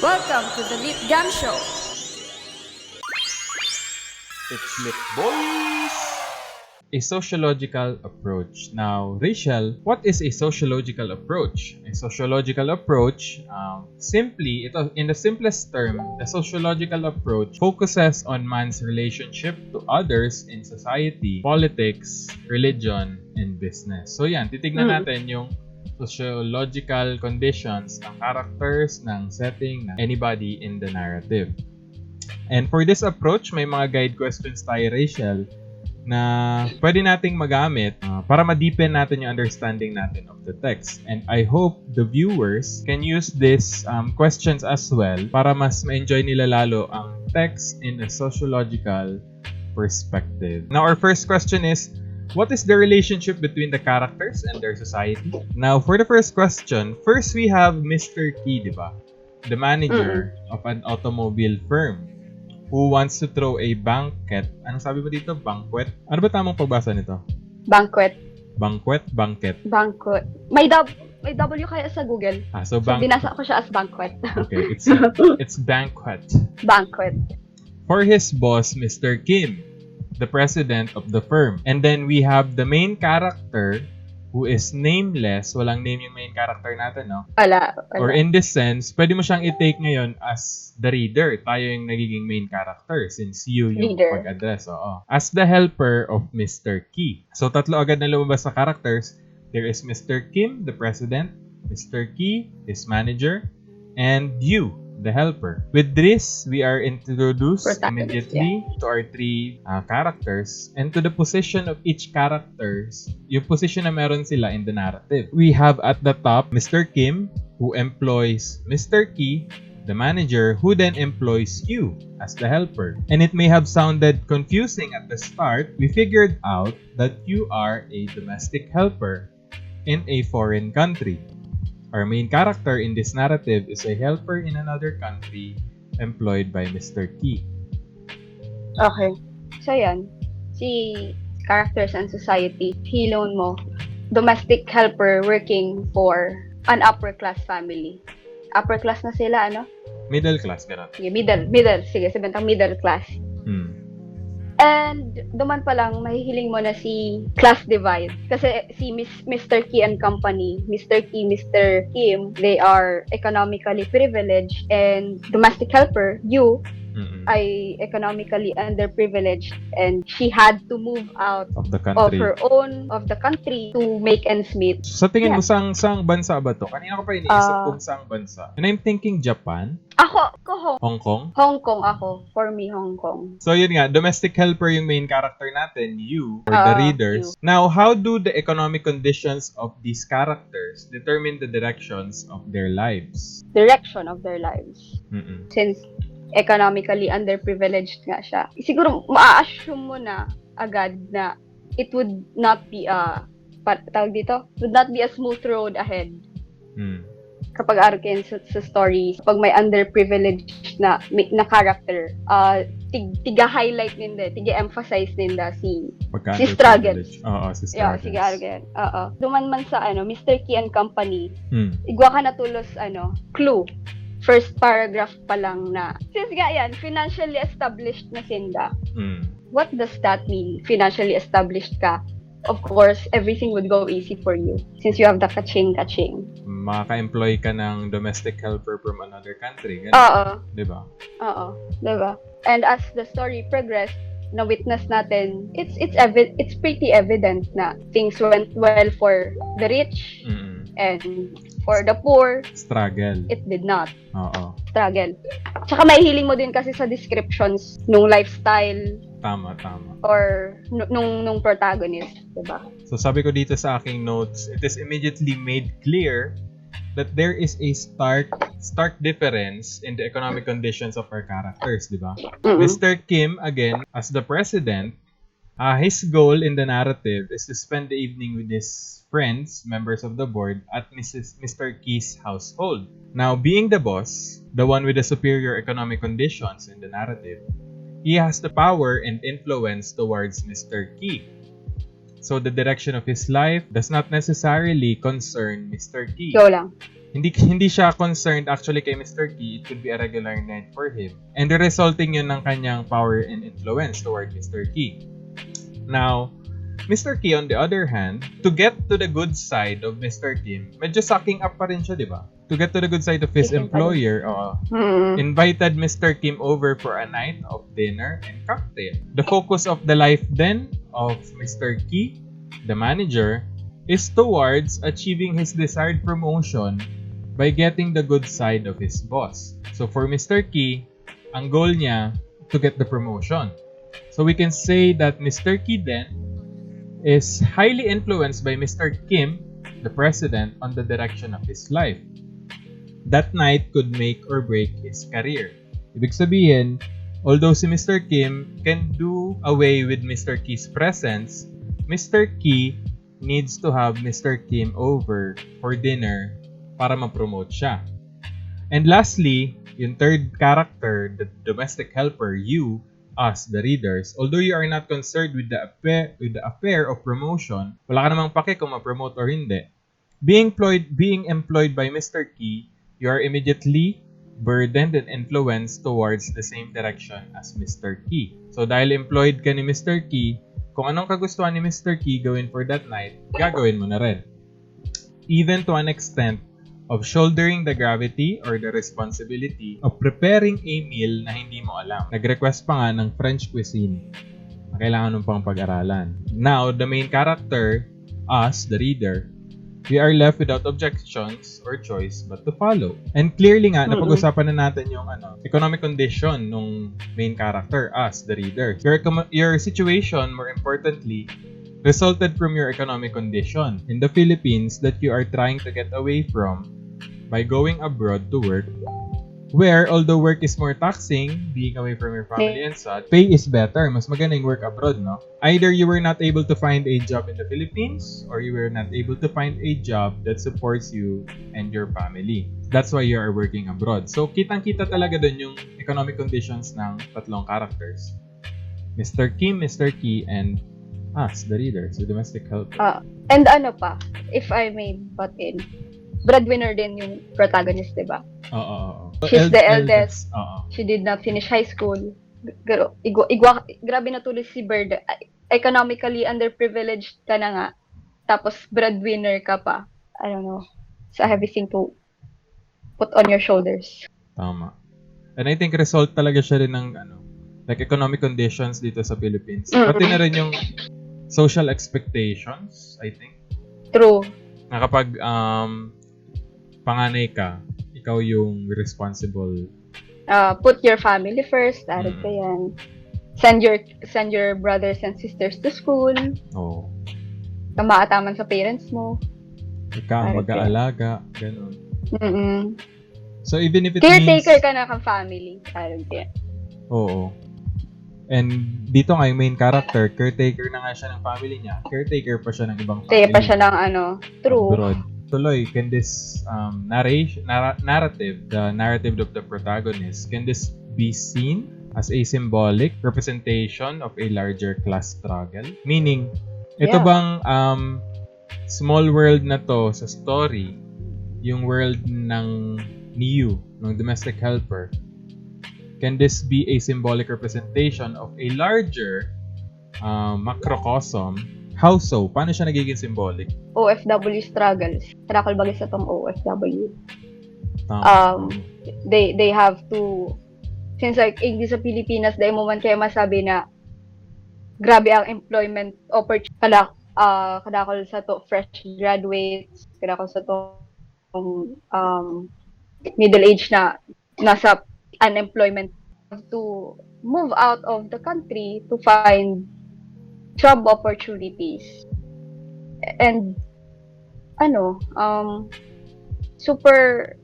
Welcome to the LIT Show. It's LIT BOIIIIS! A sociological approach. Now, Rachel, what is a sociological approach? A sociological approach, in the simplest term, the sociological approach focuses on man's relationship to others in society, politics, religion, and business. So yan, titignan natin yung sociological conditions ng characters, ng setting, ng anybody in the narrative. And for this approach, may mga guide questions tayo, Rachel, na pwede nating magamit para ma-deepen natin yung understanding natin of the text. And I hope the viewers can use these questions as well para mas ma-enjoy nila lalo ang text in a sociological perspective. Now, our first question is, what is the relationship between the characters and their society? Now, for the first question, first we have Mr. Kee, di ba? The manager of an automobile firm who wants to throw a banquet. Anong sabi mo dito? Banquet? Ano ba tamang pagbasa nito? Banquet. Banquet? Banquet? Banquet. May W kaya sa Google. So binasa ko siya as banquet. Okay, it's banquet. Banquet. For his boss, Mr. Kim, the president of the firm. And then we have the main character who is nameless. Walang name yung main character natin, no? Wala. Or in this sense, pwede mo siyang i-take ngayon as the reader. Tayo yung nagiging main character since you yung Reader. pag-address. Oo. As the helper of Mr. Kee. So, tatlo agad na lumabas sa characters. There is Mr. Kim, the president, Mr. Kee, his manager, and you, the helper. With this, we are introduced immediately to our three characters and to the position of each characters, yung position na meron sila in the narrative. We have at the top, Mr. Kim, who employs Mr. Kee, the manager, who then employs you as the helper. And it may have sounded confusing at the start. We figured out that you are a domestic helper in a foreign country. Our main character in this narrative is a helper in another country employed by Mr. Kee. Okay. So, yan. Si characters and society, hilon mo, domestic helper working for an upper class family. Upper class na sila, ano? Middle class, gano'n. Sige, middle. Sige, sabentang middle class. And duman pa lang, mahihiling mo na si class divide. Kasi si Mr. Kee and company, Mr. Kee, Mr. Kim, they are economically privileged, and domestic helper, you, ay economically underprivileged, and she had to move out of the country. Of the country to make ends meet. So, sa tingin mo, saang bansa ba to? Kanina ko pa iniisip kung saang bansa. And I'm thinking Japan? Hong Kong? Hong Kong ako. For me, Hong Kong. So, yun nga. Domestic helper yung main character natin, you, or the readers. You. Now, how do the economic conditions of these characters determine the directions of their lives? Direction of their lives. Since economically underprivileged nga siya. Siguro, ma-assume mo na agad na it would not be would not be a smooth road ahead. Kapag arkin sa story, kapag may underprivileged na character, tiga-highlight ninda, tiga-emphasize ninda si struggle. Oo, si struggle. Sige, arkin. Duman man sa Mr. Kee and Company, igwa ka na tulos, clue. First paragraph pa lang na, since nga yan, financially established na sinda. What does that mean? Financially established ka? Of course, everything would go easy for you since you have the kaching-kaching. Maka-employ ka ng domestic helper from another country. Oo. Diba? Oo. Diba? And as the story progressed, na-witness natin, it's pretty evident na things went well for the rich and for the poor, struggle. It did not. Oo. Struggle. Tsaka mahihiling mo din kasi sa descriptions nung lifestyle. Tama. Or nung protagonist, diba? So sabi ko dito sa aking notes, it is immediately made clear that there is a stark difference in the economic conditions of our characters, diba? Mr. Kim, again, as the president, his goal in the narrative is to spend the evening with his friends, members of the board, at Mr. Kee's household. Now, being the boss, the one with the superior economic conditions in the narrative, he has the power and influence towards Mr. Kee. So, the direction of his life does not necessarily concern Mr. Kee. Go lang. Hindi siya concerned actually kay Mr. Kee. It could be a regular night for him. And the resulting yun ng kanyang power and influence toward Mr. Kee. Now, Mr. Kee, on the other hand, to get to the good side of Mr. Kim, medyo sucking up pa rin siya, di ba? To get to the good side of his employer, invited Mr. Kim over for a night of dinner and cocktail. The focus of the life then of Mr. Kee, the manager, is towards achieving his desired promotion by getting the good side of his boss. So for Mr. Kee, ang goal niya to get the promotion. So we can say that Mr. Kee then is highly influenced by Mr. Kim, the president, on the direction of his life. That night could make or break his career. Ibig sabihin, although si Mr. Kim can do away with Mr. Kee's presence, Mr. Kee needs to have Mr. Kim over for dinner para ma-promote siya. And lastly, yung third character, the domestic helper, you, us, the readers, although you are not concerned with the affair of promotion, wala ka namang pake kung ma-promote or hindi. Being employed by Mr. Kee, you are immediately burdened and influenced towards the same direction as Mr. Kee. So dahil employed ka ni Mr. Kee, kung anong kagustuhan ni Mr. Kee gawin for that night, gagawin mo na rin. Even to an extent of shouldering the gravity or the responsibility of preparing a meal na hindi mo alam. Nag-request pa nga ng French cuisine na kailangan mong pang pag-aralan. Now, the main character, us, the reader, we are left without objections or choice but to follow. And clearly nga, napag-usapan na natin yung economic condition ng main character, us, the reader. Your situation, more importantly, resulted from your economic condition in the Philippines that you are trying to get away from by going abroad to work, where although work is more taxing, being away from your family and such, pay is better. Mas maganda yung work abroad, no? Either you were not able to find a job in the Philippines or you were not able to find a job that supports you and your family. That's why you are working abroad. So, kitang-kita talaga dun yung economic conditions ng tatlong characters. Mr. Kim, Mr. Kee, and us, the readers, the domestic helper. And ano pa, if I may butt in, breadwinner din yung protagonist, diba? Oo. She's the eldest. Oo. She did not finish high school. Grabe natuloy si Bird. Economically underprivileged ka na nga. Tapos breadwinner ka pa. I don't know. It's a heavy thing to put on your shoulders. Tama. And I think result talaga siya rin ng like economic conditions dito sa Philippines. Pati na rin yung social expectations, I think. True. Na kapag panganay ka, ikaw yung responsible. Put your family first. Aral ka yan. Send your brothers and sisters to school. Oo. Kamaataman sa parents mo. Ikaw mag-aalaga. Ganun. So even if it caretaker ka na kang family. Aral ka yan. Oo. And dito nga yung main character, caretaker na nga siya ng family niya. Caretaker pa siya ng ibang family. Kaya pa siya ng true. Abroad. Tuloy, can this narrative, the narrative of the protagonist, can this be seen as a symbolic representation of a larger class struggle? Meaning, ito bang small world na to sa story, yung world ng Niu, ng domestic helper, can this be a symbolic representation of a larger macrocosm? How so? Paano siya nagiging symbolic? OFW struggles. Tarakal bagay sa tong OFW. They have to, since like hindi sa Pilipinas, dahil mo man kaya masabi na grabe ang employment opportunity. Kadakol sa to fresh graduates, kadakol sa to middle age na nasa unemployment, to move out of the country to find job opportunities. And super,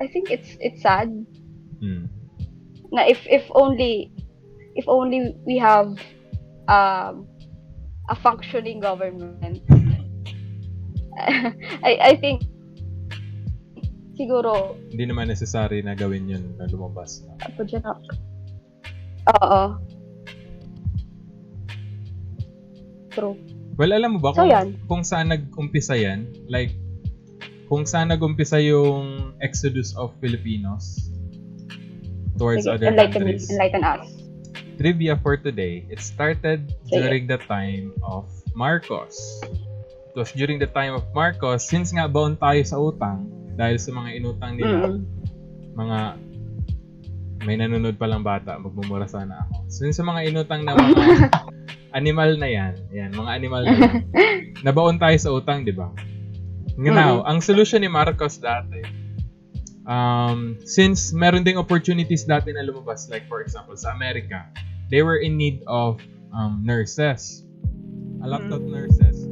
I think it's sad na if only we have a functioning government. I think siguro hindi naman necessary na gawin yun na lumabas na. Oo. True. Well, alam mo ba kung saan nag-umpisa yan? Like, kung saan nagumpisa yung exodus of Filipinos towards Sige, other countries. enlighten us. Trivia for today, it started during the time of Marcos. It was during the time of Marcos, since nga baon tayo sa utang, dahil sa mga inutang nila, mga, may nanonood palang bata, magmumura sana ako. Since sa mga inutang na mga animal na yan, mga animal na yan, nabaon tayo sa utang, di ba? Now, ang solusyon ni Marcos dati, since meron ding opportunities dati na lumabas, like for example, sa Amerika, they were in need of nurses. A lot of nurses.